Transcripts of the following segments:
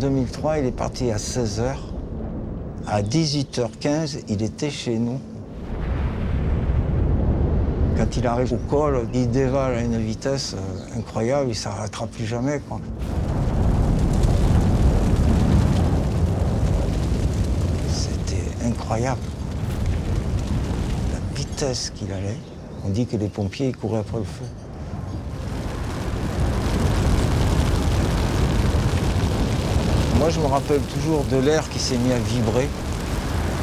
2003, il est parti à 16 h. À 18h15, il était chez nous. Quand il arrive au col, il dévale à une vitesse incroyable, il ne s'arrêtera plus jamais, quoi. C'était incroyable. La vitesse qu'il allait. On dit que les pompiers ils couraient après le feu. Moi, je me rappelle toujours de l'air qui s'est mis à vibrer.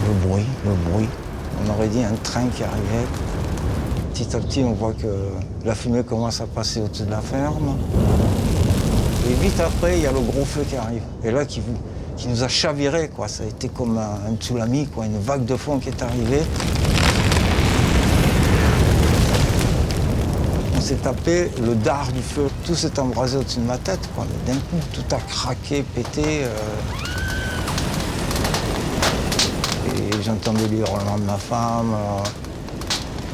Le bruit. On aurait dit un train qui arrivait. Petit à petit, on voit que la fumée commence à passer au-dessus de la ferme. Et vite après, il y a le gros feu qui arrive. Et là, qui nous a chavirés, quoi. Ça a été comme un tsunami, quoi, une vague de fond qui est arrivée. On s'est tapé le dard du feu. Tout s'est embrasé au-dessus de ma tête, quoi. D'un coup, tout a craqué, pété. Et j'entendais les hurlements de ma femme.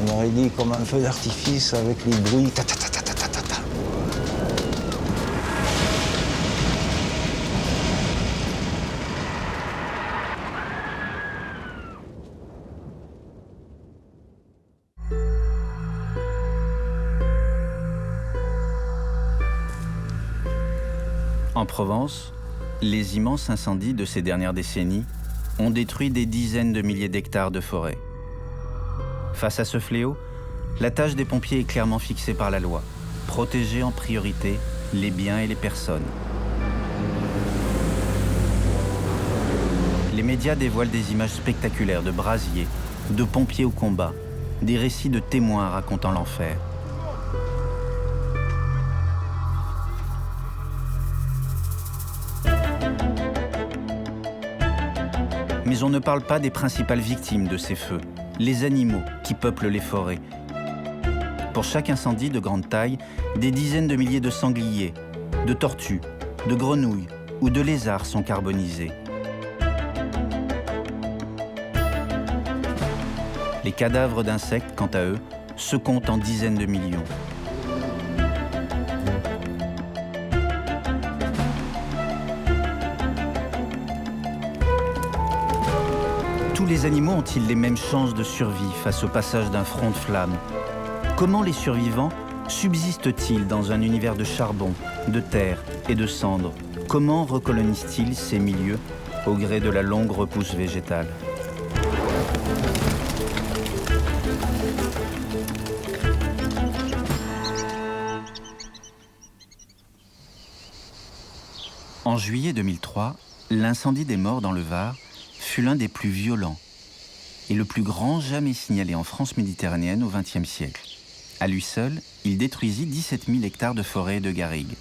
On aurait dit comme un feu d'artifice avec les bruits. Ta, ta, ta, ta, ta, ta, ta, ta. En Provence, les immenses incendies de ces dernières décennies ont détruit des dizaines de milliers d'hectares de forêt. Face à ce fléau, la tâche des pompiers est clairement fixée par la loi. Protéger en priorité les biens et les personnes. Les médias dévoilent des images spectaculaires de brasiers, de pompiers au combat, des récits de témoins racontant l'enfer. Mais on ne parle pas des principales victimes de ces feux, les animaux qui peuplent les forêts. Pour chaque incendie de grande taille, des dizaines de milliers de sangliers, de tortues, de grenouilles ou de lézards sont carbonisés. Les cadavres d'insectes, quant à eux, se comptent en dizaines de millions. Tous les animaux ont-ils les mêmes chances de survie face au passage d'un front de flammes? Comment les survivants subsistent-ils dans un univers de charbon, de terre et de cendres? Comment recolonisent-ils ces milieux au gré de la longue repousse végétale? En juillet 2003, l'incendie des morts dans le Var fut l'un des plus violents et le plus grand jamais signalé en France méditerranéenne au XXe siècle. À lui seul, il détruisit 17 000 hectares de forêt et de garrigues.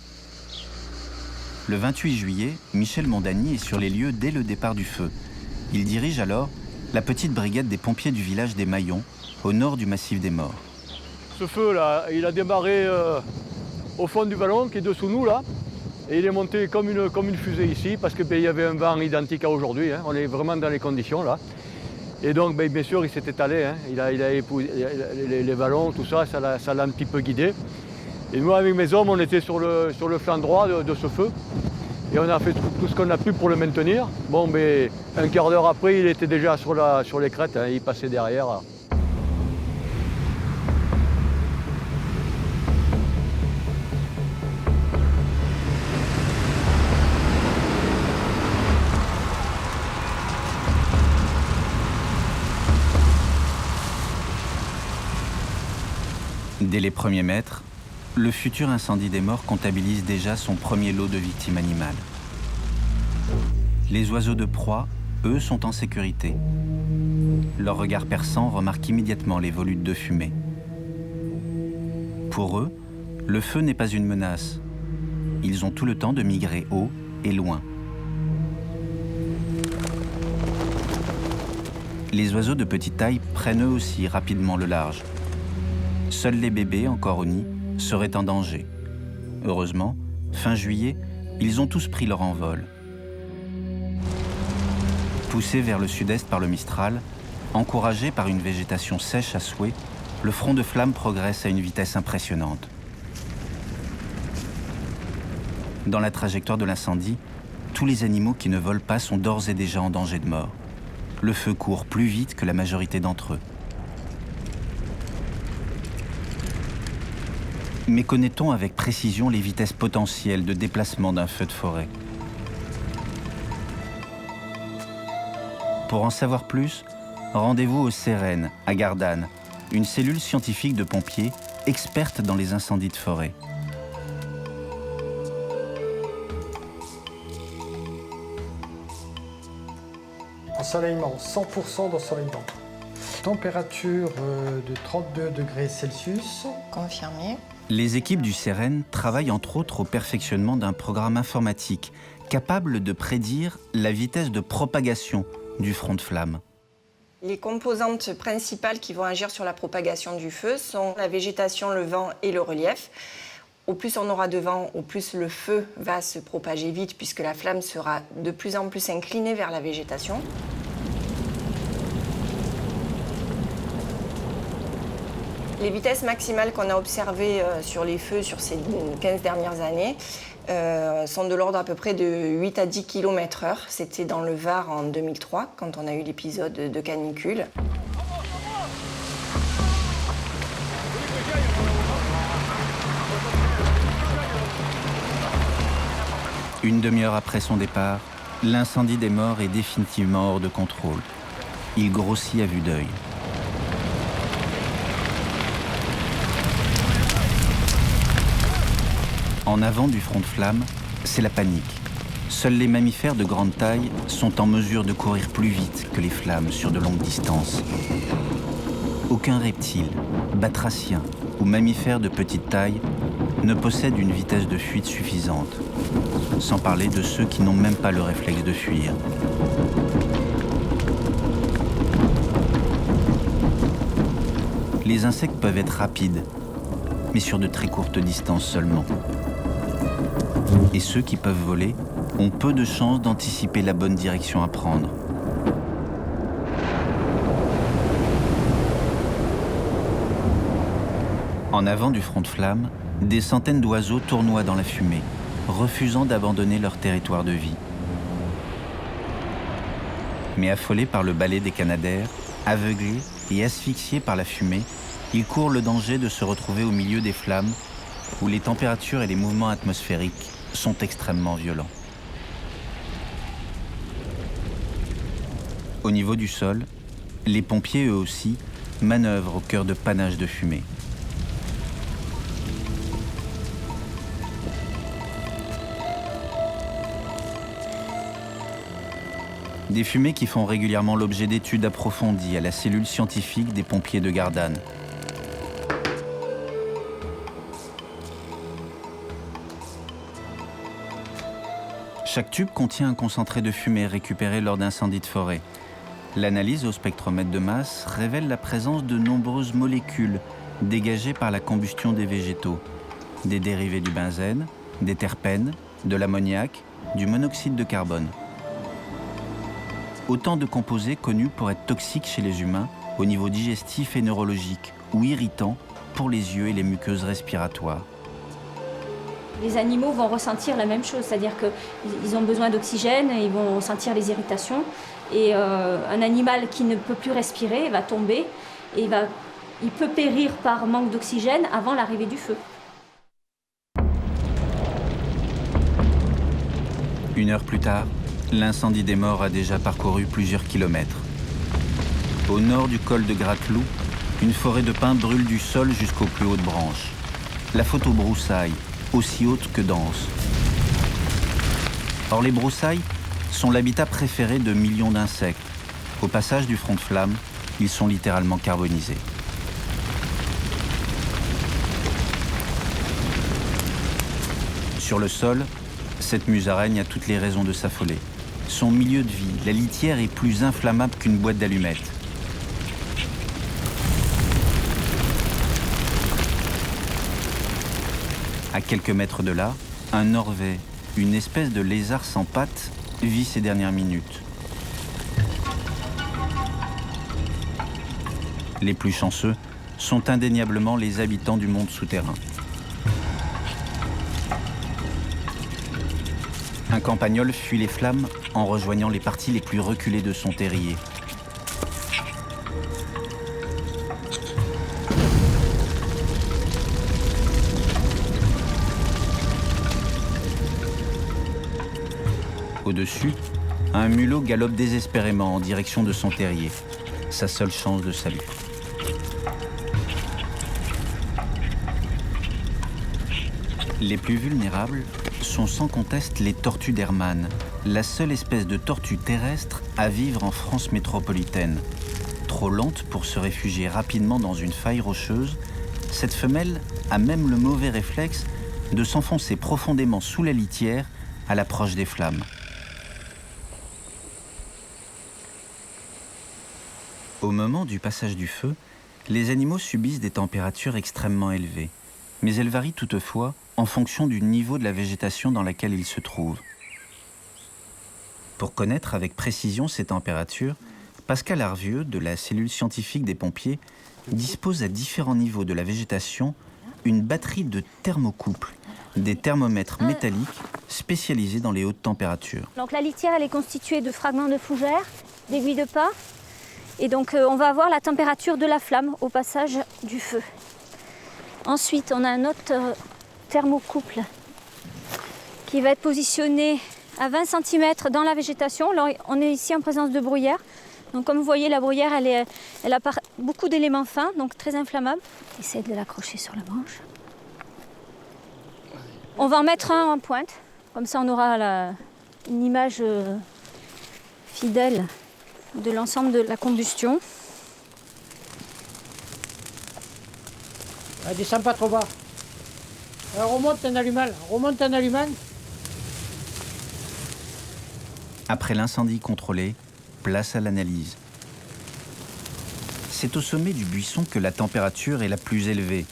Le 28 juillet, Michel Mondani est sur les lieux dès le départ du feu. Il dirige alors la petite brigade des pompiers du village des Maillons, au nord du massif des Morts. Ce feu-là, il a démarré au fond du vallon qui est dessous nous, là. Et il est monté comme une fusée ici, parce qu'il y avait un vent identique à aujourd'hui. Hein. On est vraiment dans les conditions, là. Et donc, bien sûr, il s'est étalé. Hein. Il a épousé les vallons, tout ça, ça l'a un petit peu guidé. Et nous, avec mes hommes, on était sur le flanc droit de ce feu. Et on a fait tout ce qu'on a pu pour le maintenir. Bon, mais un quart d'heure après, il était déjà sur les crêtes. Hein. Il passait derrière. Dès les premiers mètres, le futur incendie des Morts comptabilise déjà son premier lot de victimes animales. Les oiseaux de proie, eux, sont en sécurité. Leur regard perçant remarque immédiatement les volutes de fumée. Pour eux, le feu n'est pas une menace. Ils ont tout le temps de migrer haut et loin. Les oiseaux de petite taille prennent eux aussi rapidement le large. Seuls les bébés, encore au nid, seraient en danger. Heureusement, fin juillet, ils ont tous pris leur envol. Poussé vers le sud-est par le Mistral, encouragé par une végétation sèche à souhait, le front de flamme progresse à une vitesse impressionnante. Dans la trajectoire de l'incendie, tous les animaux qui ne volent pas sont d'ores et déjà en danger de mort. Le feu court plus vite que la majorité d'entre eux. Mais connaît-on avec précision les vitesses potentielles de déplacement d'un feu de forêt? Pour en savoir plus, rendez-vous au CEREN, à Gardanne, une cellule scientifique de pompiers experte dans les incendies de forêt. Ensoleillement, 100% d'ensoleillement. Température de 32 degrés Celsius. Confirmé. Les équipes du CEREN travaillent entre autres au perfectionnement d'un programme informatique capable de prédire la vitesse de propagation du front de flamme. Les composantes principales qui vont agir sur la propagation du feu sont la végétation, le vent et le relief. Au plus on aura de vent, au plus le feu va se propager vite puisque la flamme sera de plus en plus inclinée vers la végétation. Les vitesses maximales qu'on a observées sur les feux sur ces 15 dernières années sont de l'ordre à peu près de 8 à 10 km/h. C'était dans le Var en 2003, quand on a eu l'épisode de canicule. Une demi-heure après son départ, l'incendie des morts est définitivement hors de contrôle. Il grossit à vue d'œil. En avant du front de flamme, c'est la panique. Seuls les mammifères de grande taille sont en mesure de courir plus vite que les flammes sur de longues distances. Aucun reptile, batracien ou mammifère de petite taille ne possède une vitesse de fuite suffisante, sans parler de ceux qui n'ont même pas le réflexe de fuir. Les insectes peuvent être rapides, mais sur de très courtes distances seulement. Et ceux qui peuvent voler ont peu de chances d'anticiper la bonne direction à prendre. En avant du front de flamme, des centaines d'oiseaux tournoient dans la fumée, refusant d'abandonner leur territoire de vie. Mais affolés par le balai des canadaires, aveuglés et asphyxiés par la fumée, ils courent le danger de se retrouver au milieu des flammes où les températures et les mouvements atmosphériques sont extrêmement violents. Au niveau du sol, les pompiers, eux aussi, manœuvrent au cœur de panaches de fumée. Des fumées qui font régulièrement l'objet d'études approfondies à la cellule scientifique des pompiers de Gardanne. Chaque tube contient un concentré de fumée récupéré lors d'incendies de forêt. L'analyse au spectromètre de masse révèle la présence de nombreuses molécules dégagées par la combustion des végétaux, des dérivés du benzène, des terpènes, de l'ammoniac, du monoxyde de carbone. Autant de composés connus pour être toxiques chez les humains au niveau digestif et neurologique ou irritants pour les yeux et les muqueuses respiratoires. Les animaux vont ressentir la même chose, c'est-à-dire qu'ils ont besoin d'oxygène, ils vont sentir les irritations. Et un animal qui ne peut plus respirer va tomber et il peut périr par manque d'oxygène avant l'arrivée du feu. Une heure plus tard, l'incendie des morts a déjà parcouru plusieurs kilomètres. Au nord du col de Gratelou, une forêt de pins brûle du sol jusqu'aux plus hautes branches. La faute aux broussailles, aussi hautes que denses. Or, les broussailles sont l'habitat préféré de millions d'insectes. Au passage du front de flamme, ils sont littéralement carbonisés. Sur le sol, cette musaraigne a toutes les raisons de s'affoler. Son milieu de vie, la litière, est plus inflammable qu'une boîte d'allumettes. À quelques mètres de là, un orvet, une espèce de lézard sans pattes, vit ses dernières minutes. Les plus chanceux sont indéniablement les habitants du monde souterrain. Un campagnol fuit les flammes en rejoignant les parties les plus reculées de son terrier. Au-dessus, un mulot galope désespérément en direction de son terrier, sa seule chance de salut. Les plus vulnérables sont sans conteste les tortues d'Hermann, la seule espèce de tortue terrestre à vivre en France métropolitaine. Trop lente pour se réfugier rapidement dans une faille rocheuse, cette femelle a même le mauvais réflexe de s'enfoncer profondément sous la litière à l'approche des flammes. Au moment du passage du feu, les animaux subissent des températures extrêmement élevées, mais elles varient toutefois en fonction du niveau de la végétation dans laquelle ils se trouvent. Pour connaître avec précision ces températures, Pascal Arvieux, de la cellule scientifique des pompiers, dispose à différents niveaux de la végétation une batterie de thermocouples, des thermomètres métalliques spécialisés dans les hautes températures. Donc la litière, elle est constituée de fragments de fougères, d'aiguilles de pin. Et donc on va avoir la température de la flamme au passage du feu. Ensuite, on a un autre thermocouple qui va être positionné à 20 cm dans la végétation. Là, on est ici en présence de bruyère. Donc comme vous voyez, la bruyère, elle a beaucoup d'éléments fins, donc très inflammables. Essayez de l'accrocher sur la branche. On va en mettre un en pointe, comme ça on aura une image fidèle de l'ensemble de la combustion. Descends pas trop bas. Remonte un allumage, remonte un allumage. Après l'incendie contrôlé, place à l'analyse. C'est au sommet du buisson que la température est la plus élevée.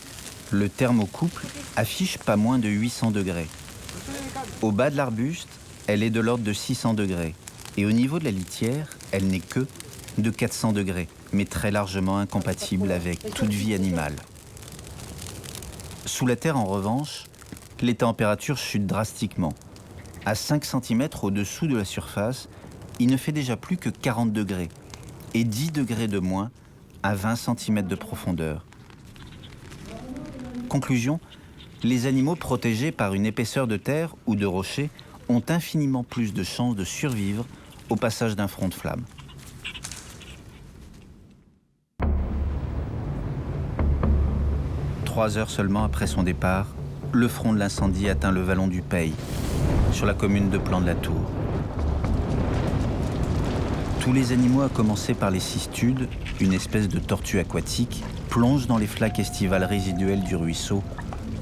Le thermocouple affiche pas moins de 800 degrés. Au bas de l'arbuste, elle est de l'ordre de 600 degrés. Et au niveau de la litière, elle n'est que de 400 degrés, mais très largement incompatible avec toute vie animale. Sous la terre, en revanche, les températures chutent drastiquement. À 5 cm au-dessous de la surface, il ne fait déjà plus que 40 degrés et 10 degrés de moins à 20 cm de profondeur. Conclusion, les animaux protégés par une épaisseur de terre ou de rochers ont infiniment plus de chances de survivre au passage d'un front de flamme. Trois heures seulement après son départ, le front de l'incendie atteint le vallon du Peille, sur la commune de Plan-de-la-Tour. Tous les animaux, à commencer par les cistudes, une espèce de tortue aquatique, plongent dans les flaques estivales résiduelles du ruisseau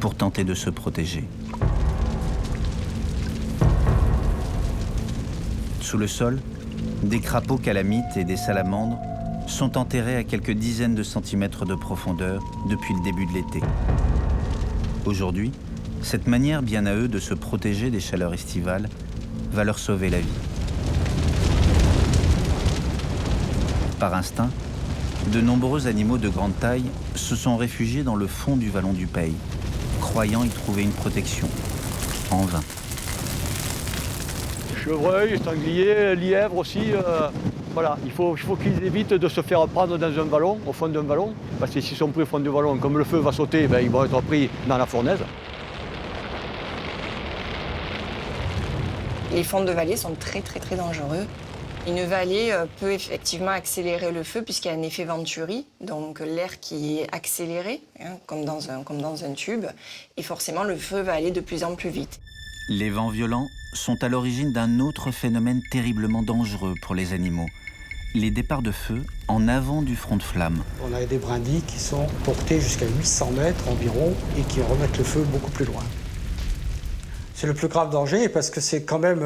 pour tenter de se protéger. Sous le sol, des crapauds calamites et des salamandres sont enterrés à quelques dizaines de centimètres de profondeur depuis le début de l'été. Aujourd'hui, cette manière bien à eux de se protéger des chaleurs estivales va leur sauver la vie. Par instinct, de nombreux animaux de grande taille se sont réfugiés dans le fond du vallon du Peille, croyant y trouver une protection. En vain. Chevreuil, sanglier, lièvre aussi. Voilà, il faut qu'ils évitent de se faire prendre dans un vallon, au fond d'un vallon, parce que s'ils sont pris au fond du vallon, comme le feu va sauter, ben, ils vont être pris dans la fournaise. Les fonds de vallée sont très dangereux. Une vallée peut effectivement accélérer le feu puisqu'il y a un effet Venturi, donc l'air qui est accéléré, comme dans un tube, et forcément le feu va aller de plus en plus vite. Les vents violents sont à l'origine d'un autre phénomène terriblement dangereux pour les animaux, les départs de feu en avant du front de flamme. On a des brindilles qui sont portées jusqu'à 800 mètres environ et qui remettent le feu beaucoup plus loin. C'est le plus grave danger parce que c'est quand même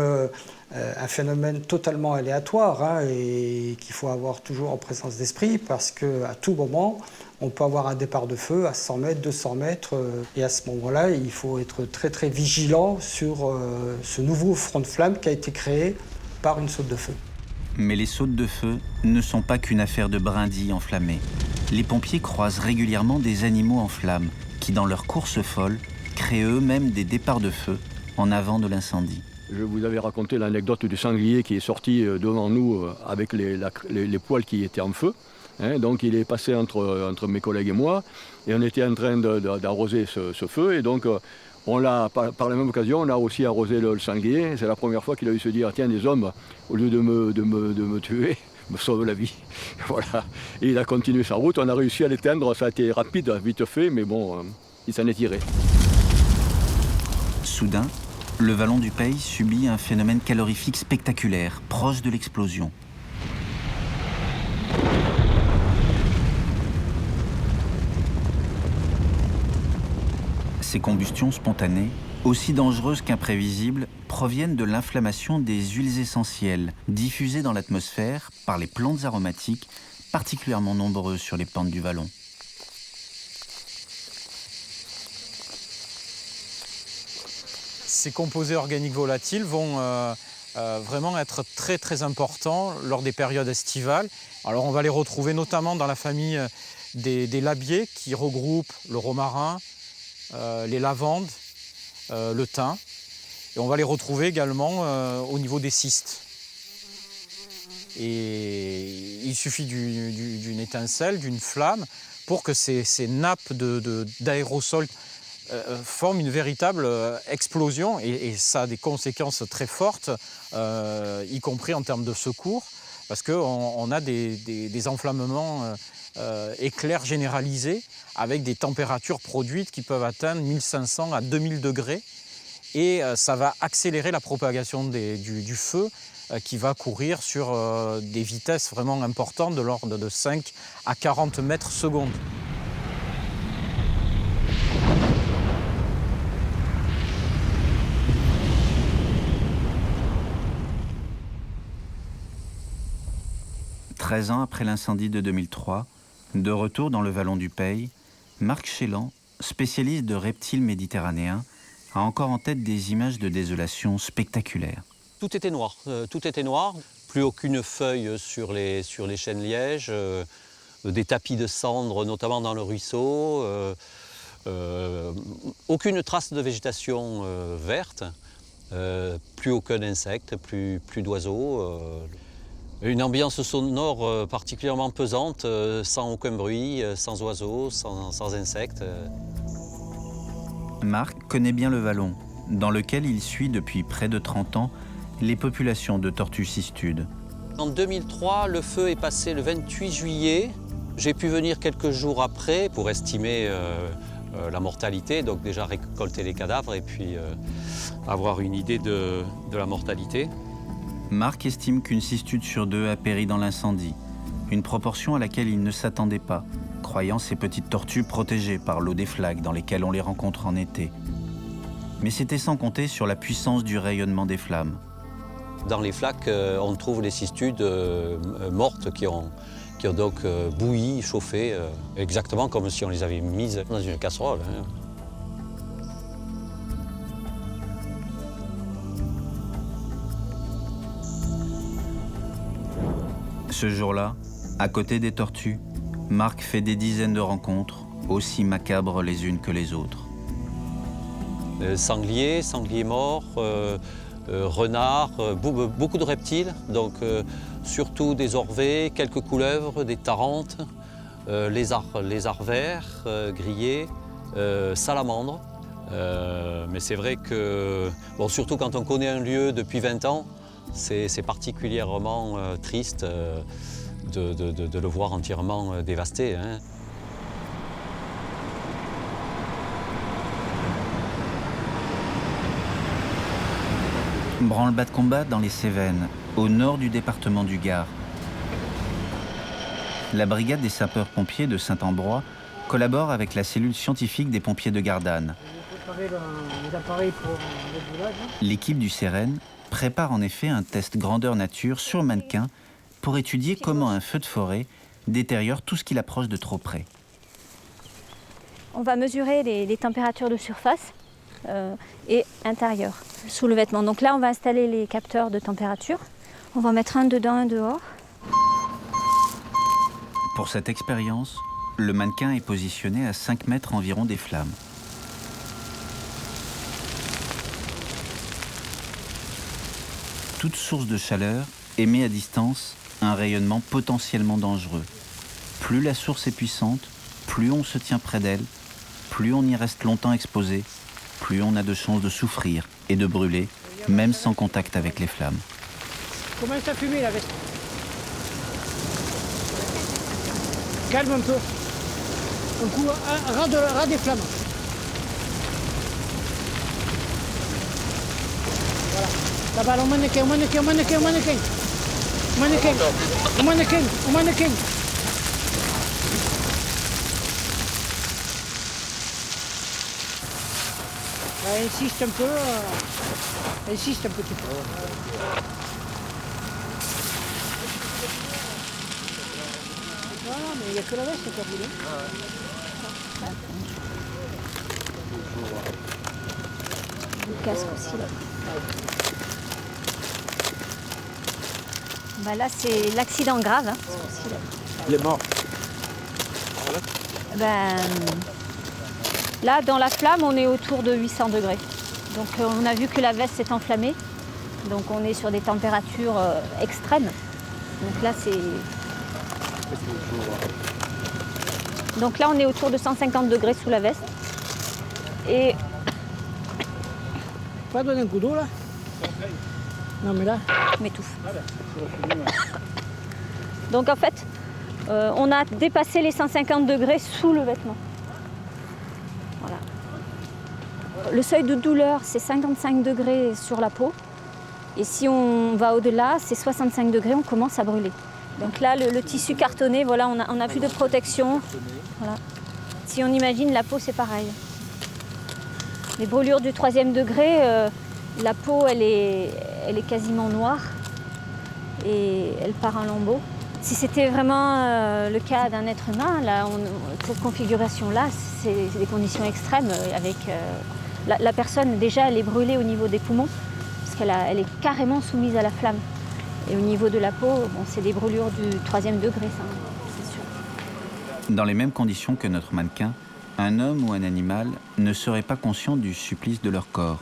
un phénomène totalement aléatoire et qu'il faut avoir toujours en présence d'esprit parce qu'à tout moment, on peut avoir un départ de feu à 100 mètres, 200 mètres. Et à ce moment-là, il faut être très vigilant sur ce nouveau front de flamme qui a été créé par une saute de feu. Mais les sautes de feu ne sont pas qu'une affaire de brindilles enflammées. Les pompiers croisent régulièrement des animaux en flammes qui, dans leur course folle, créent eux-mêmes des départs de feu en avant de l'incendie. Je vous avais raconté l'anecdote du sanglier qui est sorti devant nous avec les poils qui étaient en feu. Hein, donc il est passé entre mes collègues et moi, et on était en train d'arroser ce feu, et donc on l'a, par la même occasion, on a aussi arrosé le sanglier. C'est la première fois qu'il a eu se dire, tiens, des hommes, au lieu de me tuer, me sauvent la vie. Voilà. Et il a continué sa route, on a réussi à l'éteindre, ça a été rapide, vite fait, mais bon, il s'en est tiré. Soudain, le vallon du Peille subit un phénomène calorifique spectaculaire, proche de l'explosion. Ces combustions spontanées, aussi dangereuses qu'imprévisibles, proviennent de l'inflammation des huiles essentielles diffusées dans l'atmosphère par les plantes aromatiques, particulièrement nombreuses sur les pentes du vallon. Ces composés organiques volatiles vont vraiment être très très importants lors des périodes estivales. Alors on va les retrouver notamment dans la famille des labiers qui regroupent le romarin, les lavandes, le thym. Et on va les retrouver également au niveau des cystes. Et il suffit d'une étincelle, d'une flamme, pour que ces nappes d'aérosols forment une véritable explosion. Et ça a des conséquences très fortes, y compris en termes de secours, parce qu'on a des enflammements éclairs généralisés avec des températures produites qui peuvent atteindre 1500 à 2000 degrés. Et ça va accélérer la propagation du feu qui va courir sur des vitesses vraiment importantes de l'ordre de 5 à 40 mètres secondes. « 13 ans après l'incendie de 2003, de retour dans le vallon du Peille, Marc Chélan, spécialiste de reptiles méditerranéens, a encore en tête des images de désolation spectaculaires. Tout était noir, plus aucune feuille sur les chênes lièges, des tapis de cendres notamment dans le ruisseau, aucune trace de végétation verte, plus aucun insecte, plus d'oiseaux. Une ambiance sonore particulièrement pesante, sans aucun bruit, sans oiseaux, sans insectes. Marc connaît bien le vallon, dans lequel il suit depuis près de 30 ans les populations de tortues cistudes. En 2003, le feu est passé le 28 juillet. J'ai pu venir quelques jours après pour estimer la mortalité, donc déjà récolter les cadavres et puis avoir une idée de la mortalité. Marc estime qu'une cistude sur 2 a péri dans l'incendie, une proportion à laquelle il ne s'attendait pas, croyant ces petites tortues protégées par l'eau des flaques dans lesquelles on les rencontre en été. Mais c'était sans compter sur la puissance du rayonnement des flammes. Dans les flaques, on trouve les cistudes mortes qui ont donc bouilli, chauffé, exactement comme si on les avait mises dans une casserole. Ce jour-là, à côté des tortues, Marc fait des dizaines de rencontres, aussi macabres les unes que les autres. Sangliers morts, renards, beaucoup de reptiles, donc surtout des orvets, quelques couleuvres, des tarantes, lézards verts, grillés, salamandres. Mais c'est vrai que, bon, surtout quand on connaît un lieu depuis 20 ans, c'est particulièrement triste de le voir entièrement dévasté. Hein. Branle-bas de combat dans les Cévennes, au nord du département du Gard. La brigade des sapeurs-pompiers de Saint-Ambrois collabore avec la cellule scientifique des pompiers de Gardanne. L'équipe du CEREN prépare en effet un test grandeur nature sur mannequin pour étudier comment un feu de forêt détériore tout ce qu'il approche de trop près. On va mesurer les températures de surface et intérieure sous le vêtement. Donc là, on va installer les capteurs de température. On va mettre un dedans, un dehors. Pour cette expérience, le mannequin est positionné à 5 mètres environ des flammes. toute source de chaleur émet à distance un rayonnement potentiellement dangereux. Plus la source est puissante, plus on se tient près d'elle, plus on y reste longtemps exposé, plus on a de chances de souffrir et de brûler, même sans contact avec les flammes. Commence à fumer la veste. Calme un peu. Un coup, ras des flammes. Voilà. Là-bas, au mannequin, au mannequin, au mannequin, au mannequin. Au mannequin, au mannequin, au mannequin. Insiste un peu. Insiste un petit peu. Voilà, mais il n'y a que la veste qui a brûlé. Le casque aussi là. Bah là c'est l'accident grave. Hein. Il est mort. Ben, là dans la flamme on est autour de 800 degrés. Donc on a vu que la veste s'est enflammée. Donc on est sur des températures extrêmes. Donc là c'est... Donc là on est autour de 150 degrés sous la veste. Et... Pas donner un coup d'eau là? Non mais là... Je m'étouffe. Donc en fait, on a dépassé les 150 degrés sous le vêtement. Voilà. Le seuil de douleur, c'est 55 degrés sur la peau. Et si on va au-delà, c'est 65 degrés, on commence à brûler. Donc là, le tissu cartonné, voilà, on n'a plus de protection. Voilà. Si on imagine, la peau, c'est pareil. Les brûlures du 3e degré, la peau, elle est quasiment noire et elle part en lambeaux. Si c'était vraiment le cas d'un être humain, là, cette configuration-là, c'est des conditions extrêmes. Avec la personne, déjà, elle est brûlée au niveau des poumons, parce qu'elle est carrément soumise à la flamme. Et au niveau de la peau, bon, c'est des brûlures du 3e degré, ça, c'est sûr. Dans les mêmes conditions que notre mannequin, un homme ou un animal ne serait pas conscient du supplice de leur corps.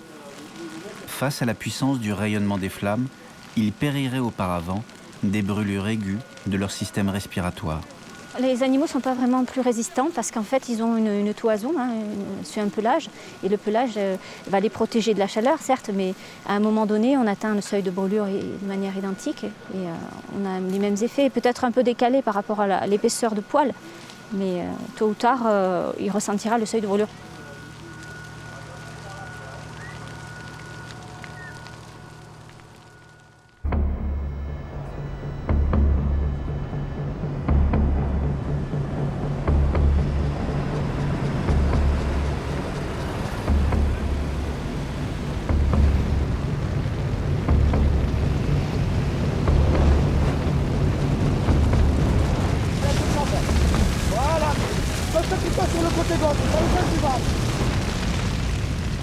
Face à la puissance du rayonnement des flammes, ils périraient auparavant des brûlures aiguës de leur système respiratoire. Les animaux ne sont pas vraiment plus résistants parce qu'en fait, ils ont une toison, c'est un pelage. Et le pelage va les protéger de la chaleur, certes, mais à un moment donné, on atteint le seuil de brûlure de manière identique. Et on a les mêmes effets, peut-être un peu décalés par rapport à l'épaisseur de poil. Mais tôt ou tard, il ressentira le seuil de brûlure.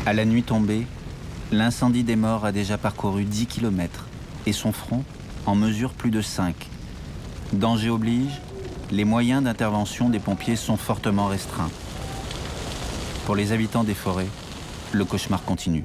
À la nuit tombée, l'incendie des morts a déjà parcouru 10 km et son front en mesure plus de 5. Danger oblige, les moyens d'intervention des pompiers sont fortement restreints. Pour les habitants des forêts, le cauchemar continue.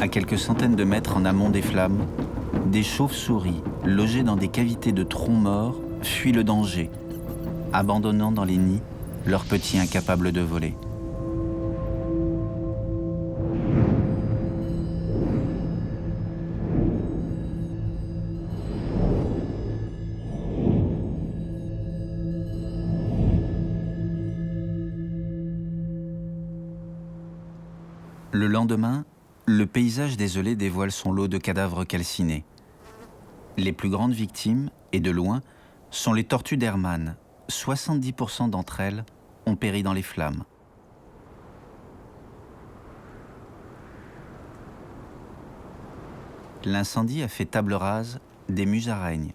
À quelques centaines de mètres en amont des flammes, des chauves-souris logées dans des cavités de troncs morts fuient le danger, abandonnant dans les nids leurs petits incapables de voler. Le lendemain, le paysage désolé dévoile son lot de cadavres calcinés. Les plus grandes victimes, et de loin, sont les tortues d'Hermann. 70% d'entre elles ont péri dans les flammes. L'incendie a fait table rase des musaraignes.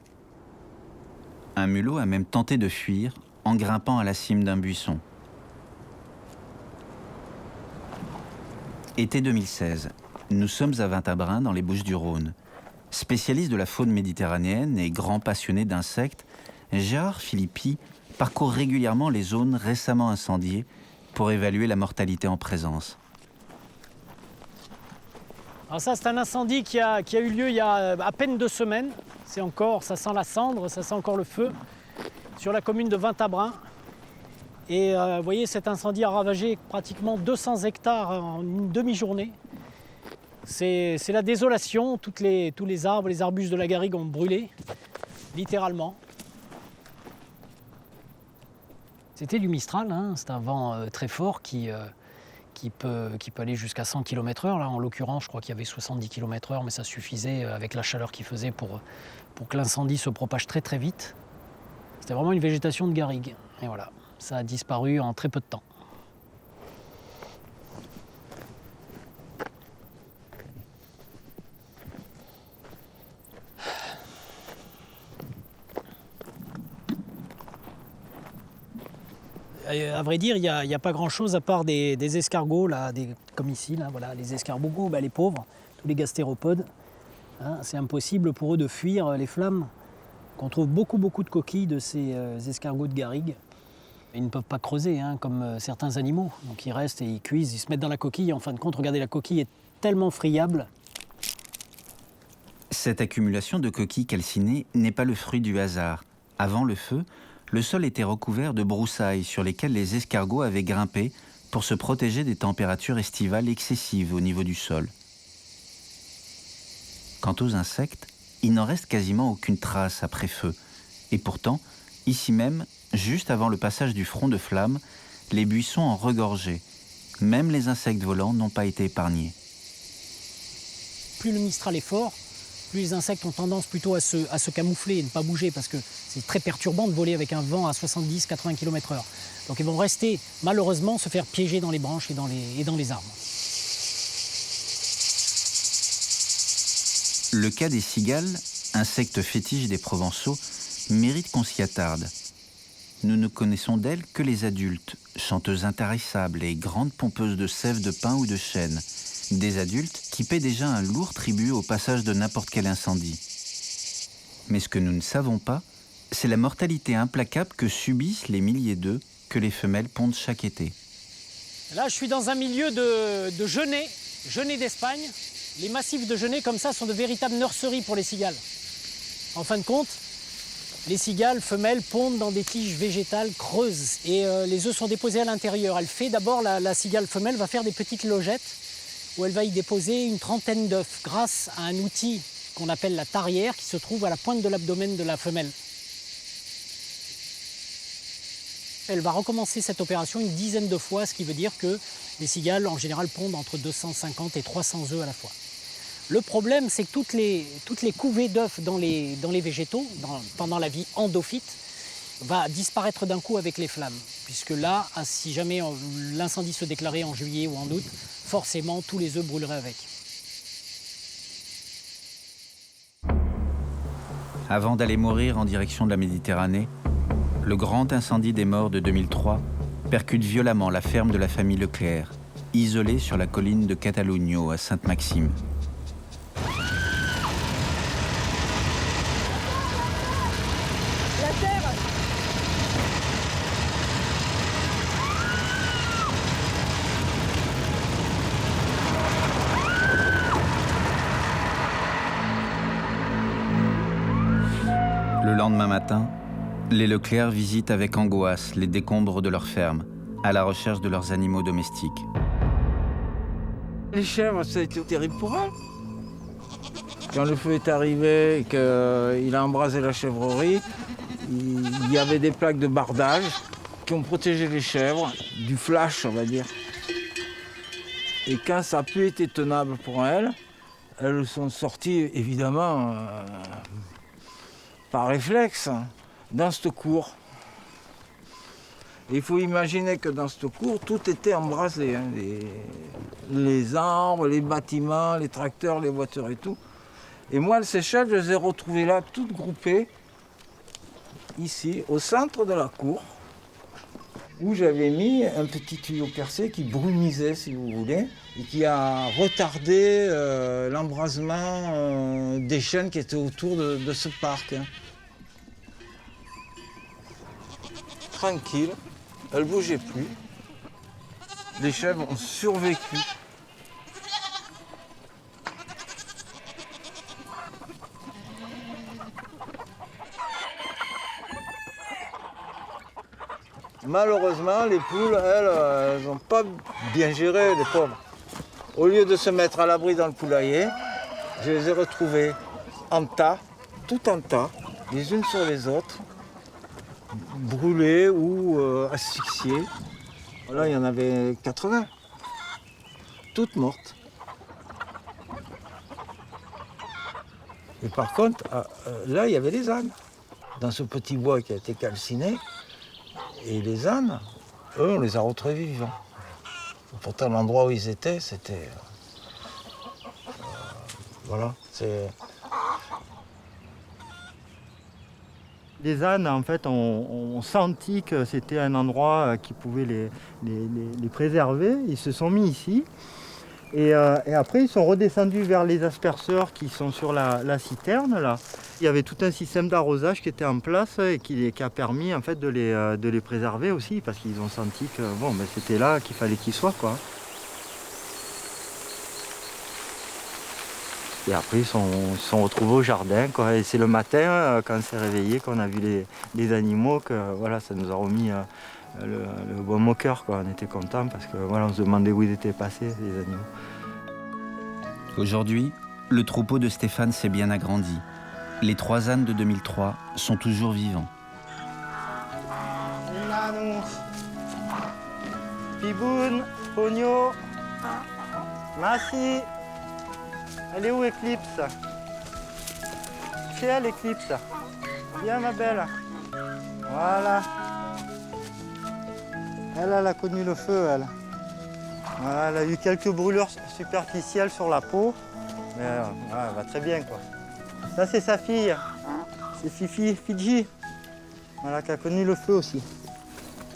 Un mulot a même tenté de fuir en grimpant à la cime d'un buisson. Été 2016, nous sommes à Vintabren dans les Bouches-du-Rhône. Spécialiste de la faune méditerranéenne et grand passionné d'insectes, Gérard Philippi parcourt régulièrement les zones récemment incendiées pour évaluer la mortalité en présence. Alors ça, c'est un incendie qui a eu lieu il y a à peine 2 semaines. C'est encore, ça sent la cendre, ça sent encore le feu, sur la commune de Vintabren. Et vous voyez, cet incendie a ravagé pratiquement 200 hectares en une demi-journée. C'est la désolation, tous les arbres, les arbustes de la garrigue ont brûlé, littéralement. C'était du Mistral, hein. C'est un vent très fort qui peut aller jusqu'à 100 km/h. Là, en l'occurrence, je crois qu'il y avait 70 km/h, mais ça suffisait avec la chaleur qu'il faisait pour que l'incendie se propage très très vite. C'était vraiment une végétation de garrigue. Et voilà, ça a disparu en très peu de temps. À vrai dire, il n'y a pas grand-chose à part des escargots, là, comme ici, là, voilà, les escargots, les pauvres, tous les gastéropodes. Hein, c'est impossible pour eux de fuir les flammes. On trouve beaucoup de coquilles de ces escargots de garrigue. Ils ne peuvent pas creuser, hein, comme certains animaux. Donc ils restent et ils cuisent, ils se mettent dans la coquille. En fin de compte, regardez, la coquille est tellement friable. Cette accumulation de coquilles calcinées n'est pas le fruit du hasard. Avant le feu, le sol était recouvert de broussailles sur lesquelles les escargots avaient grimpé pour se protéger des températures estivales excessives au niveau du sol. Quant aux insectes, il n'en reste quasiment aucune trace après feu. Et pourtant, ici même, juste avant le passage du front de flamme, les buissons ont regorgé. Même les insectes volants n'ont pas été épargnés. Plus le Mistral est fort, plus les insectes ont tendance plutôt à se camoufler et ne pas bouger, parce que c'est très perturbant de voler avec un vent à 70-80 km/h. Donc ils vont rester, malheureusement, se faire piéger dans les branches et dans les arbres. Le cas des cigales, insectes fétiches des Provençaux, mérite qu'on s'y attarde. Nous ne connaissons d'elles que les adultes, chanteuses intarissables et grandes pompeuses de sève de pin ou de chêne. Des adultes qui paient déjà un lourd tribut au passage de n'importe quel incendie. Mais ce que nous ne savons pas, c'est la mortalité implacable que subissent les milliers d'œufs que les femelles pondent chaque été. Là, je suis dans un milieu de genêts d'Espagne. Les massifs de genêts comme ça sont de véritables nurseries pour les cigales. En fin de compte, les cigales femelles pondent dans des tiges végétales creuses et les œufs sont déposés à l'intérieur. Elle fait d'abord, la cigale femelle va faire des petites logettes où elle va y déposer une trentaine d'œufs grâce à un outil qu'on appelle la tarière qui se trouve à la pointe de l'abdomen de la femelle. Elle va recommencer cette opération une dizaine de fois, ce qui veut dire que les cigales en général pondent entre 250 et 300 œufs à la fois. Le problème, c'est que toutes les couvées d'œufs dans les végétaux, pendant la vie endophyte, va disparaître d'un coup avec les flammes. Puisque là, si jamais l'incendie se déclarait en juillet ou en août, forcément tous les œufs brûleraient avec. Avant d'aller mourir en direction de la Méditerranée, le grand incendie des morts de 2003 percute violemment la ferme de la famille Leclerc, isolée sur la colline de Cataluño à Sainte-Maxime. Le lendemain matin, les Leclerc visitent avec angoisse les décombres de leur ferme, à la recherche de leurs animaux domestiques. Les chèvres, ça a été terrible pour elles. Quand le feu est arrivé et qu'il a embrasé la chèvrerie, il y avait des plaques de bardage qui ont protégé les chèvres du flash, on va dire. Et quand ça n'a plus été tenable pour elles, elles sont sorties évidemment par réflexe dans cette cour. Il faut imaginer que dans cette cour, tout était embrasé. Hein, les arbres, les bâtiments, les tracteurs, les voitures et tout. Et moi, ces chèvres, je les ai retrouvées là, toutes groupées, ici, au centre de la cour. où j'avais mis un petit tuyau percé qui brumisait, si vous voulez, et qui a retardé l'embrasement des chênes qui étaient autour de ce parc. Tranquille, elle ne bougeait plus. Les chèvres ont survécu. Malheureusement, les poules, elles n'ont pas bien géré, les pauvres. Au lieu de se mettre à l'abri dans le poulailler, je les ai retrouvées en tas, tout en tas, les unes sur les autres, brûlées ou asphyxiées. Là, il y en avait 80, toutes mortes. Et par contre, là, il y avait des ânes. Dans ce petit bois qui a été calciné, et les ânes, eux, on les a retrouvés vivants. Pourtant, l'endroit où ils étaient, c'était... voilà, c'est... Les ânes, en fait, ont senti que c'était un endroit qui pouvait les préserver. Ils se sont mis ici. Et après, ils sont redescendus vers les asperceurs qui sont sur la citerne, là. Il y avait tout un système d'arrosage qui était en place et qui a permis, en fait, de les préserver aussi, parce qu'ils ont senti que bon, ben, c'était là qu'il fallait qu'ils soient, quoi. Et après, ils sont retrouvés au jardin, quoi. Et c'est le matin, quand on s'est réveillé, qu'on a vu les animaux, que voilà, ça nous a remis le baume au cœur, quoi. On était contents parce que voilà, on se demandait où ils étaient passés, les animaux. Aujourd'hui, le troupeau de Stéphane s'est bien agrandi. Les 3 ânes de 2003 sont toujours vivants. Piboun, Pogno, Massi. Elle est où Eclipse? C'est elle Eclipse. Viens ma belle. Voilà. Elle a connu le feu, elle. Voilà, elle a eu quelques brûlures superficielles sur la peau. Mais elle va très bien, quoi. Ça, c'est sa fille. C'est Fifi, Fidji. Voilà, qui a connu le feu aussi.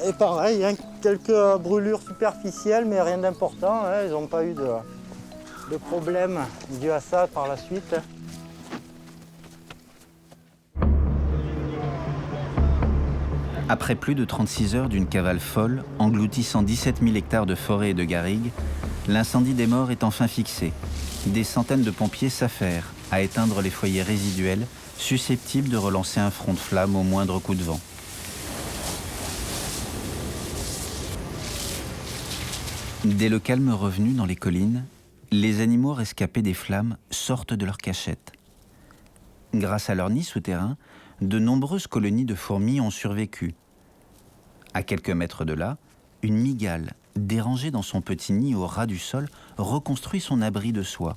Et pareil, hein, quelques brûlures superficielles, mais rien d'important. Hein, ils n'ont pas eu de problème dû à ça par la suite. Après plus de 36 heures d'une cavale folle, engloutissant 17 000 hectares de forêt et de garrigues, l'incendie des morts est enfin fixé. Des centaines de pompiers s'affairent à éteindre les foyers résiduels susceptibles de relancer un front de flamme au moindre coup de vent. Dès le calme revenu dans les collines, les animaux rescapés des flammes sortent de leur cachette. Grâce à leur nid souterrain, de nombreuses colonies de fourmis ont survécu. À quelques mètres de là, une mygale, dérangée dans son petit nid au ras du sol, reconstruit son abri de soie.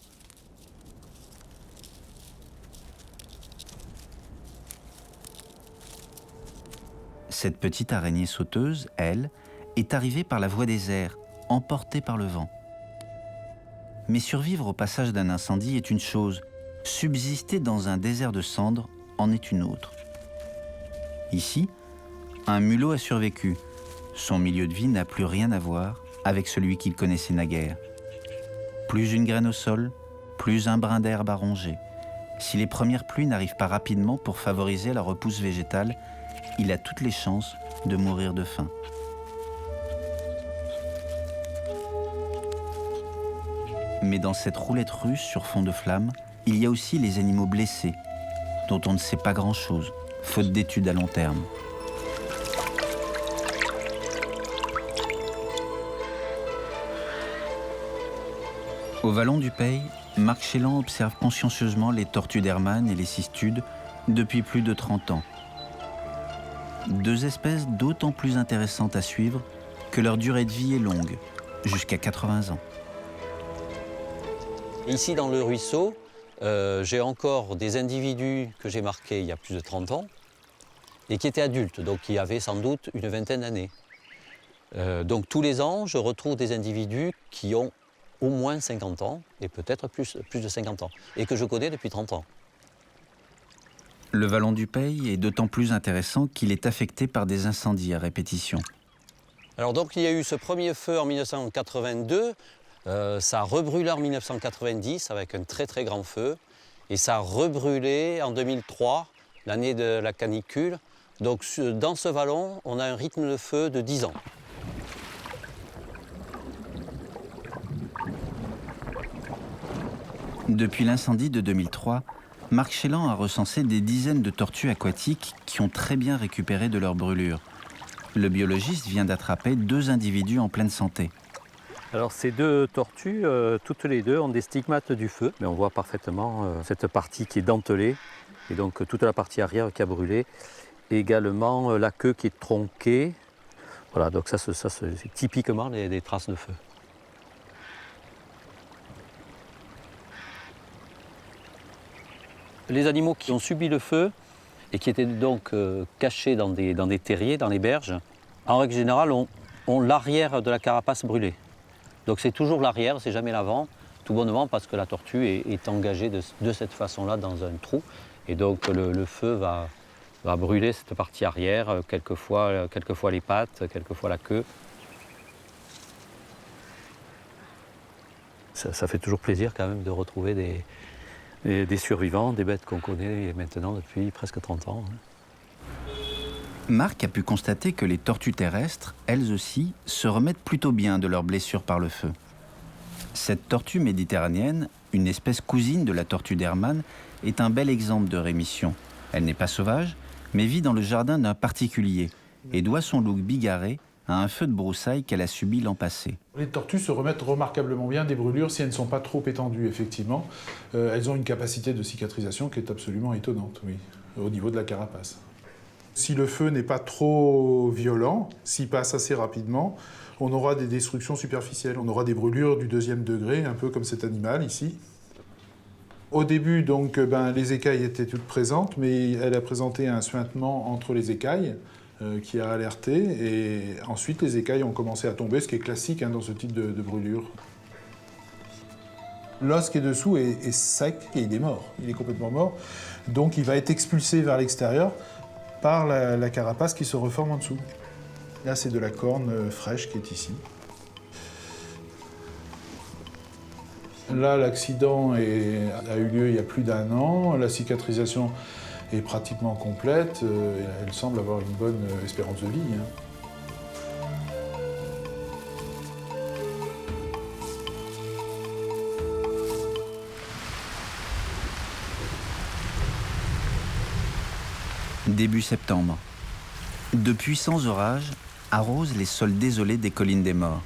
Cette petite araignée sauteuse, elle, est arrivée par la voie des airs, emportée par le vent. Mais survivre au passage d'un incendie est une chose, subsister dans un désert de cendres en est une autre. Ici, un mulot a survécu. Son milieu de vie n'a plus rien à voir avec celui qu'il connaissait naguère. Plus une graine au sol, plus un brin d'herbe à ronger. Si les premières pluies n'arrivent pas rapidement pour favoriser la repousse végétale, il a toutes les chances de mourir de faim. Mais dans cette roulette russe sur fond de flammes, il y a aussi les animaux blessés, dont on ne sait pas grand-chose, faute d'études à long terme. Au vallon du Peille, Marc Chélan observe consciencieusement les tortues d'Hermann et les cistudes depuis plus de 30 ans. 2 espèces d'autant plus intéressantes à suivre que leur durée de vie est longue, jusqu'à 80 ans. Ici, dans le ruisseau, j'ai encore des individus que j'ai marqués il y a plus de 30 ans et qui étaient adultes, donc qui avaient sans doute une vingtaine d'années. Donc tous les ans, je retrouve des individus qui ont au moins 50 ans et peut-être plus de 50 ans et que je connais depuis 30 ans. Le vallon du Peille est d'autant plus intéressant qu'il est affecté par des incendies à répétition. Alors donc il y a eu ce premier feu en 1982, ça a rebrûlé en 1990 avec un très très grand feu, et ça a rebrûlé en 2003, l'année de la canicule. Donc dans ce vallon, on a un rythme de feu de 10 ans. Depuis l'incendie de 2003, Marc Chélan a recensé des dizaines de tortues aquatiques qui ont très bien récupéré de leur brûlure. Le biologiste vient d'attraper 2 individus en pleine santé. Alors ces 2 tortues, toutes les 2 ont des stigmates du feu, mais on voit parfaitement cette partie qui est dentelée, et donc toute la partie arrière qui a brûlé, et également la queue qui est tronquée. Voilà, donc ça c'est typiquement des traces de feu. Les animaux qui ont subi le feu et qui étaient donc cachés dans des terriers, dans les berges, en règle générale ont l'arrière de la carapace brûlée. Donc c'est toujours l'arrière, c'est jamais l'avant, tout bonnement parce que la tortue est engagée de cette façon-là dans un trou. Et donc le feu va brûler cette partie arrière, quelquefois les pattes, quelquefois la queue. Ça fait toujours plaisir quand même de retrouver des survivants, des bêtes qu'on connaît maintenant depuis presque 30 ans. Marc a pu constater que les tortues terrestres, elles aussi, se remettent plutôt bien de leurs blessures par le feu. Cette tortue méditerranéenne, une espèce cousine de la tortue d'Hermann, est un bel exemple de rémission. Elle n'est pas sauvage, mais vit dans le jardin d'un particulier et doit son look bigarré à un feu de broussailles qu'elle a subi l'an passé. Les tortues se remettent remarquablement bien des brûlures si elles ne sont pas trop étendues, effectivement. Elles ont une capacité de cicatrisation qui est absolument étonnante, oui, au niveau de la carapace. Si le feu n'est pas trop violent, s'il passe assez rapidement, on aura des destructions superficielles. On aura des brûlures du 2e degré, un peu comme cet animal ici. Au début, donc, les écailles étaient toutes présentes, mais elle a présenté un suintement entre les écailles qui a alerté. Et ensuite, les écailles ont commencé à tomber, ce qui est classique dans ce type de brûlure. L'os qui est dessous est sec et il est mort. Il est complètement mort. Donc, il va être expulsé vers l'extérieur par la carapace qui se reforme en dessous. Là, c'est de la corne fraîche qui est ici. Là, l'accident a eu lieu il y a plus d'1 an. La cicatrisation est pratiquement complète. Elle semble avoir une bonne espérance de vie. Début septembre. De puissants orages arrosent les sols désolés des collines des Morts.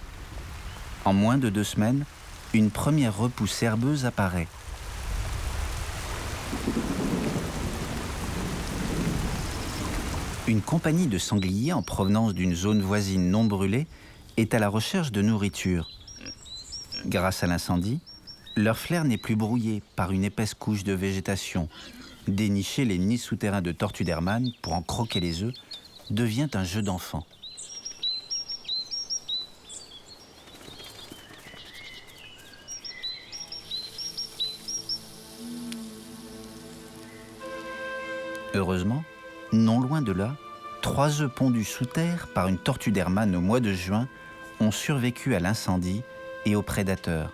En moins de 2 semaines, une première repousse herbeuse apparaît. Une compagnie de sangliers en provenance d'une zone voisine non brûlée est à la recherche de nourriture. Grâce à l'incendie, leur flair n'est plus brouillé par une épaisse couche de végétation. Dénicher les nids souterrains de tortues d'Hermann pour en croquer les œufs devient un jeu d'enfant. Heureusement, non loin de là, 3 œufs pondus sous terre par une tortue d'Hermann au mois de juin ont survécu à l'incendie et aux prédateurs.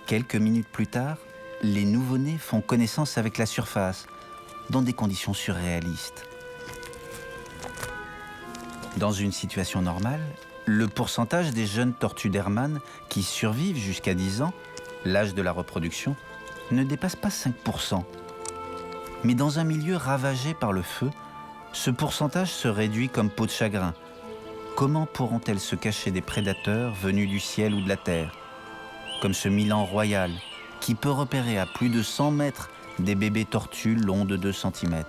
Quelques minutes plus tard, les nouveau-nés font connaissance avec la surface, dans des conditions surréalistes. Dans une situation normale, le pourcentage des jeunes tortues d'Hermann qui survivent jusqu'à 10 ans, l'âge de la reproduction, ne dépasse pas 5%. Mais dans un milieu ravagé par le feu, ce pourcentage se réduit comme peau de chagrin. Comment pourront-elles se cacher des prédateurs venus du ciel ou de la terre ? Comme ce milan royal, qui peut repérer à plus de 100 mètres des bébés tortues longs de 2 cm.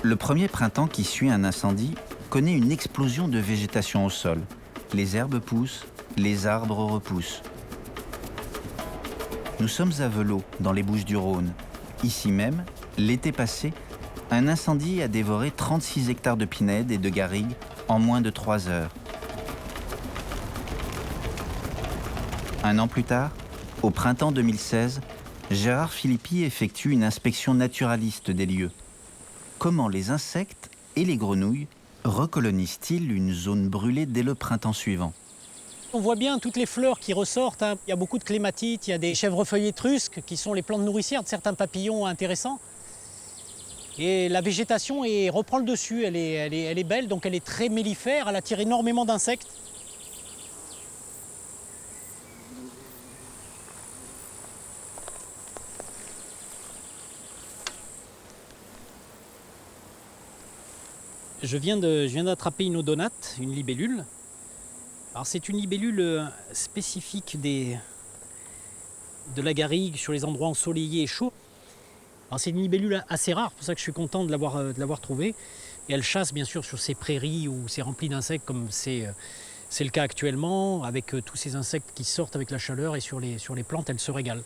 Le premier printemps qui suit un incendie connaît une explosion de végétation au sol. Les herbes poussent, les arbres repoussent. Nous sommes à Velot, dans les Bouches-du-Rhône. Ici même, l'été passé, un incendie a dévoré 36 hectares de pinèdes et de garrigues en moins de 3 heures. Un an plus tard, au printemps 2016, Gérard Philippi effectue une inspection naturaliste des lieux. Comment les insectes et les grenouilles recolonisent-ils une zone brûlée dès le printemps suivant? On voit bien toutes les fleurs qui ressortent. Il y a beaucoup de clématites, il y a des chèvrefeuilles étrusques qui sont les plantes nourricières de certains papillons intéressants. Et la végétation reprend le dessus, elle est belle, donc elle est très mellifère, elle attire énormément d'insectes. Je viens d'attraper une odonate, une libellule. Alors c'est une libellule spécifique de la garrigue sur les endroits ensoleillés et chauds. Alors c'est une libellule assez rare, c'est pour ça que je suis content de l'avoir trouvée. Et elle chasse bien sûr sur ces prairies où c'est rempli d'insectes comme c'est le cas actuellement, avec tous ces insectes qui sortent avec la chaleur et sur les plantes, elle se régale.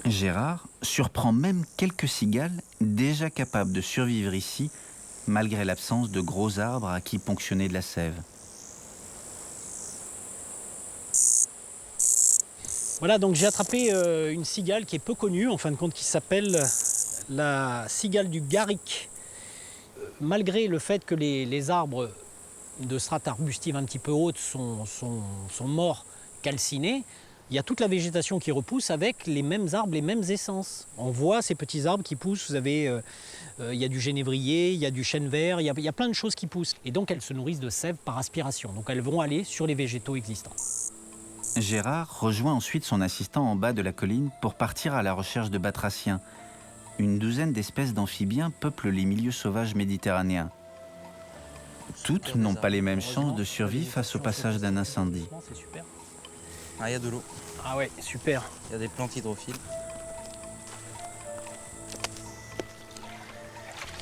Gérard surprend même quelques cigales déjà capables de survivre ici, malgré l'absence de gros arbres à qui ponctionner de la sève. Voilà, donc j'ai attrapé une cigale qui est peu connue, en fin de compte, qui s'appelle la cigale du Garrick. Malgré le fait que les arbres de strate arbustive un petit peu haute sont morts, calcinés, il y a toute la végétation qui repousse avec les mêmes arbres, les mêmes essences. On voit ces petits arbres qui poussent, vous avez, il y a du genévrier, il y a du chêne vert, il y a plein de choses qui poussent. Et donc elles se nourrissent de sève par aspiration, donc elles vont aller sur les végétaux existants. Gérard rejoint ensuite son assistant en bas de la colline pour partir à la recherche de batraciens. Une douzaine d'espèces d'amphibiens peuplent les milieux sauvages méditerranéens. Toutes n'ont pas les mêmes chances de survie face au passage d'un incendie. Ah, il y a de l'eau. Ah ouais, super. Il y a des plantes hydrophiles.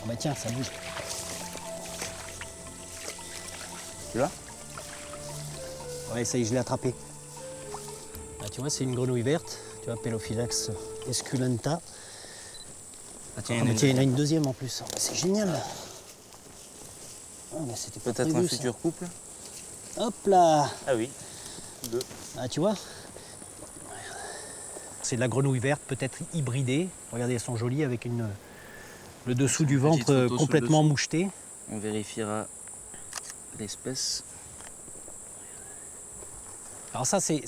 Oh bah tiens, ça bouge. Tu l'as? Ouais, ça y est, je l'ai attrapé. Ah, tu vois, c'est une grenouille verte. Tu vois, Pelophylax esculenta. Ah, tiens, il y en a une deuxième en plus. C'est génial. Ah, bah, c'était pas peut-être prévu, un futur couple. Hop là. Ah oui. Deux. Ah, tu vois, c'est de la grenouille verte, peut-être hybridée. Regardez, elles sont jolies avec le dessous du ventre complètement moucheté. On vérifiera l'espèce. Alors ça c'est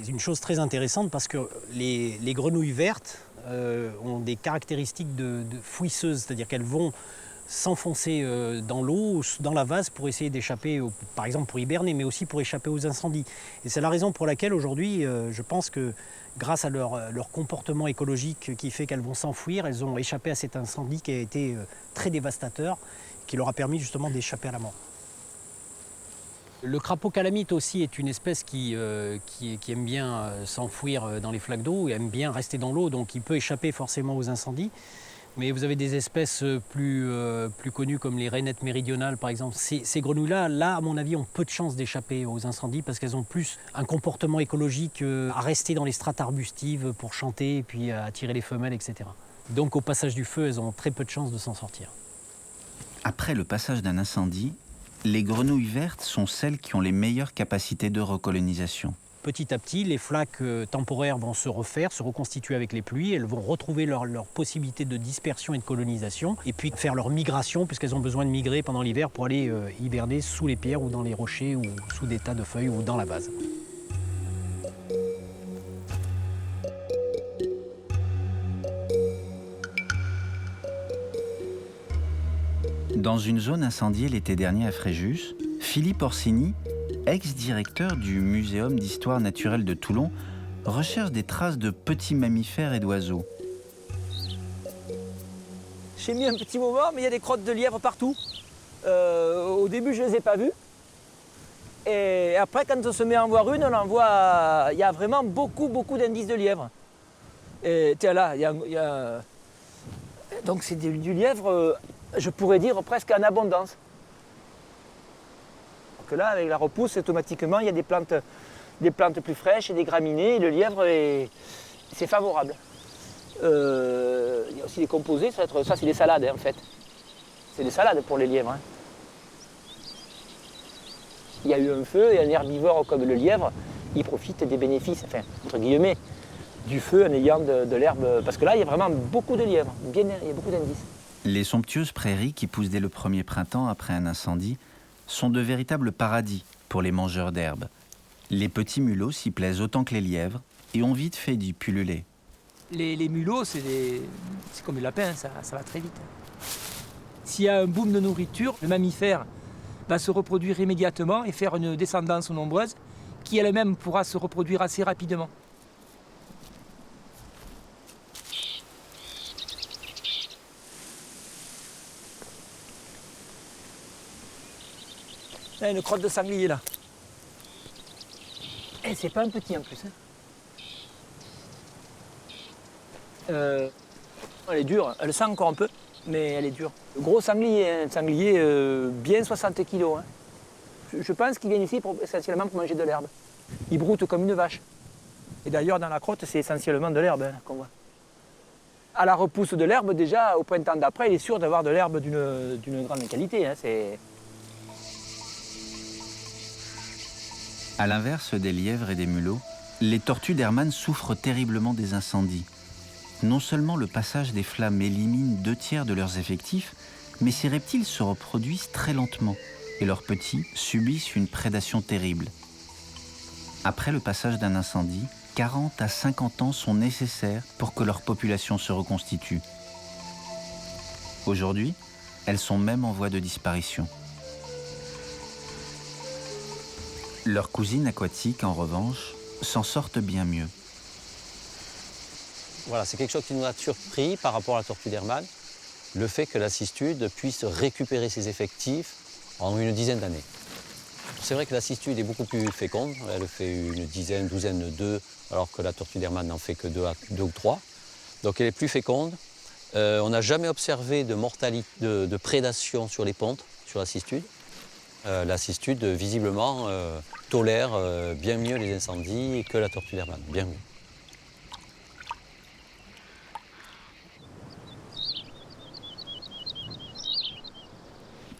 une chose très intéressante parce que les grenouilles vertes ont des caractéristiques de fouisseuses, c'est-à-dire qu'elles vont s'enfoncer dans l'eau, dans la vase pour essayer d'échapper, par exemple pour hiberner, mais aussi pour échapper aux incendies. Et c'est la raison pour laquelle aujourd'hui, je pense que grâce à leur comportement écologique qui fait qu'elles vont s'enfuir, elles ont échappé à cet incendie qui a été très dévastateur, qui leur a permis justement d'échapper à la mort. Le crapaud calamite aussi est une espèce qui aime bien s'enfouir dans les flaques d'eau et aime bien rester dans l'eau, donc il peut échapper forcément aux incendies. Mais vous avez des espèces plus connues comme les rainettes méridionales par exemple. Ces grenouilles-là, à mon avis, ont peu de chances d'échapper aux incendies parce qu'elles ont plus un comportement écologique à rester dans les strates arbustives pour chanter et puis à attirer les femelles, etc. Donc au passage du feu, elles ont très peu de chances de s'en sortir. Après le passage d'un incendie, les grenouilles vertes sont celles qui ont les meilleures capacités de recolonisation. Petit à petit, les flaques temporaires vont se refaire, se reconstituer avec les pluies. Elles vont retrouver leur possibilité de dispersion et de colonisation et puis faire leur migration puisqu'elles ont besoin de migrer pendant l'hiver pour aller hiberner sous les pierres ou dans les rochers ou sous des tas de feuilles ou dans la vase. Dans une zone incendiée l'été dernier à Fréjus, Philippe Orsini, ex-directeur du Muséum d'histoire naturelle de Toulon, recherche des traces de petits mammifères et d'oiseaux. J'ai mis un petit moment, mais il y a des crottes de lièvre partout. Au début, je ne les ai pas vues. Et après, quand on se met à en voir une, on en voit... Il y a vraiment beaucoup d'indices de lièvre. Et tiens là, il y a... Donc c'est du lièvre, je pourrais dire, presque en abondance. Que là, avec la repousse, automatiquement, il y a des plantes des plantes plus fraîches et des graminées. Et le lièvre, c'est favorable. Il y a aussi des composés, ça c'est des salades en fait. C'est des salades pour les lièvres. Hein. Il y a eu un feu et un herbivore comme le lièvre, il profite des bénéfices, enfin, entre guillemets, du feu en ayant de l'herbe. Parce que là, il y a vraiment beaucoup de lièvres, il y a beaucoup d'indices. Les somptueuses prairies qui poussent dès le premier printemps après un incendie sont de véritables paradis pour les mangeurs d'herbe. Les petits mulots s'y plaisent autant que les lièvres et ont vite fait d'y pulluler. Les mulots, c'est comme les lapins, ça va très vite. S'il y a un boom de nourriture, le mammifère va se reproduire immédiatement et faire une descendance nombreuse qui elle-même pourra se reproduire assez rapidement. Là, une crotte de sanglier là. Et c'est pas un petit en plus. Hein. Elle est dure, elle sent encore un peu, mais elle est dure. Le gros sanglier, un sanglier bien 60 kg. Hein. Je pense qu'il vient ici essentiellement pour manger de l'herbe. Il broute comme une vache. Et d'ailleurs, dans la crotte, c'est essentiellement de l'herbe hein, qu'on voit. À la repousse de l'herbe, déjà, au printemps d'après, il est sûr d'avoir de l'herbe d'une grande qualité. Hein, À l'inverse des lièvres et des mulots, les tortues d'Hermann souffrent terriblement des incendies. Non seulement le passage des flammes élimine 2/3 de leurs effectifs, mais ces reptiles se reproduisent très lentement et leurs petits subissent une prédation terrible. Après le passage d'un incendie, 40 à 50 ans sont nécessaires pour que leur population se reconstitue. Aujourd'hui, elles sont même en voie de disparition. Leurs cousines aquatiques, en revanche, s'en sortent bien mieux. Voilà, c'est quelque chose qui nous a surpris par rapport à la tortue d'Hermann, le fait que la cistude puisse récupérer ses effectifs en une dizaine d'années. C'est vrai que la cistude est beaucoup plus féconde, elle fait une dizaine, douzaine d'œufs, alors que la tortue d'Hermann n'en fait que 2 ou 3. Donc elle est plus féconde. On n'a jamais observé de prédation sur les pontes, sur la cistude. La cistude, visiblement, tolère bien mieux les incendies que la tortue d'Hermann, bien mieux.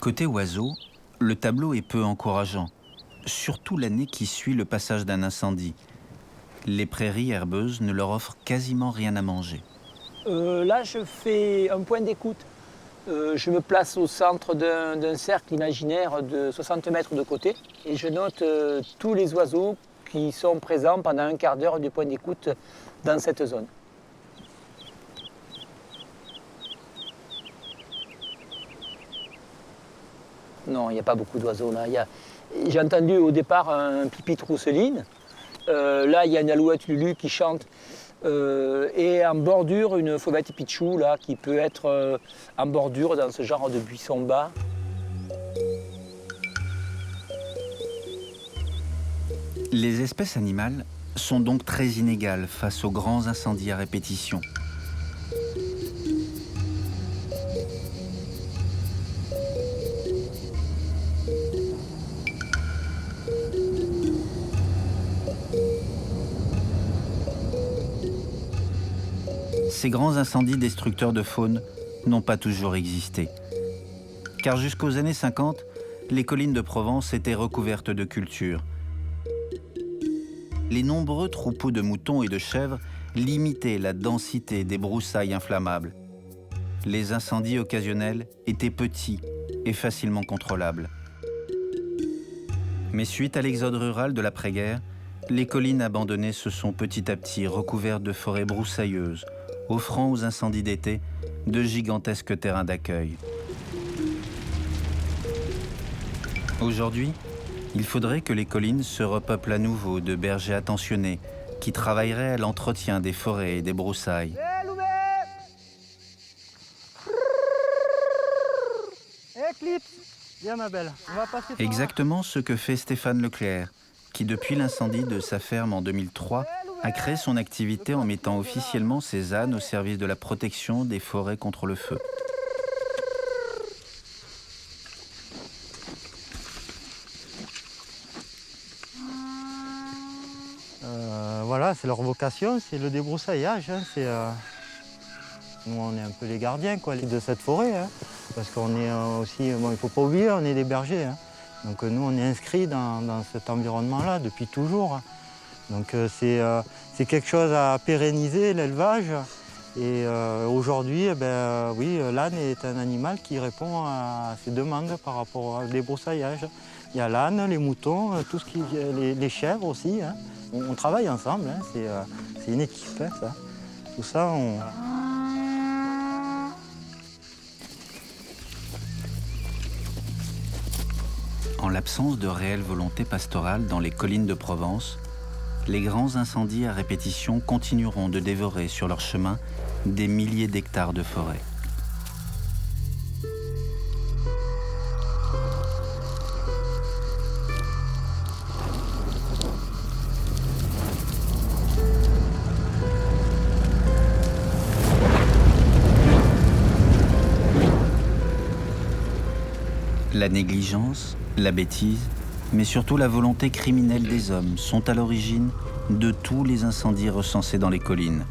Côté oiseaux, le tableau est peu encourageant, surtout l'année qui suit le passage d'un incendie. Les prairies herbeuses ne leur offrent quasiment rien à manger. Là, je fais un point d'écoute. Je me place au centre d'un cercle imaginaire de 60 mètres de côté et je note tous les oiseaux qui sont présents pendant un quart d'heure du point d'écoute dans cette zone. Non, il n'y a pas beaucoup d'oiseaux là. J'ai entendu au départ un pipit rousseline. Là, il y a une alouette lulu qui chante. Et en bordure, une fauvette pitchou là, qui peut être en bordure dans ce genre de buisson bas. Les espèces animales sont donc très inégales face aux grands incendies à répétition. Ces grands incendies destructeurs de faune n'ont pas toujours existé. Car jusqu'aux années 50, les collines de Provence étaient recouvertes de cultures. Les nombreux troupeaux de moutons et de chèvres limitaient la densité des broussailles inflammables. Les incendies occasionnels étaient petits et facilement contrôlables. Mais suite à l'exode rural de l'après-guerre, les collines abandonnées se sont petit à petit recouvertes de forêts broussailleuses, offrant aux incendies d'été de gigantesques terrains d'accueil. Aujourd'hui, il faudrait que les collines se repeuplent à nouveau de bergers attentionnés qui travailleraient à l'entretien des forêts et des broussailles. Éclipse, viens ma belle, on va passer par là. Exactement ce que fait Stéphane Leclerc, qui depuis l'incendie de sa ferme en 2003 a créé son activité en mettant officiellement ses ânes au service de la protection des forêts contre le feu. voilà, c'est leur vocation, c'est le débroussaillage. Hein, nous, on est un peu les gardiens quoi, de cette forêt. Hein, parce qu'on est aussi, bon, il ne faut pas oublier, on est des bergers. Hein. Donc nous, on est inscrits dans cet environnement-là depuis toujours. Donc c'est quelque chose à pérenniser, l'élevage. Et aujourd'hui, oui, l'âne est un animal qui répond à ces demandes par rapport au débroussaillage. Il y a l'âne, les moutons, tout ce les chèvres aussi. Hein. On travaille ensemble, hein. C'est une équipe, hein, ça. Tout ça, on... En l'absence de réelle volonté pastorale dans les collines de Provence, les grands incendies à répétition continueront de dévorer sur leur chemin des milliers d'hectares de forêt. La négligence, la bêtise, mais surtout la volonté criminelle des hommes sont à l'origine de tous les incendies recensés dans les collines.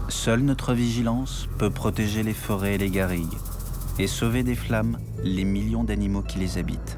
Seule notre vigilance peut protéger les forêts et les garrigues et sauver des flammes les millions d'animaux qui les habitent.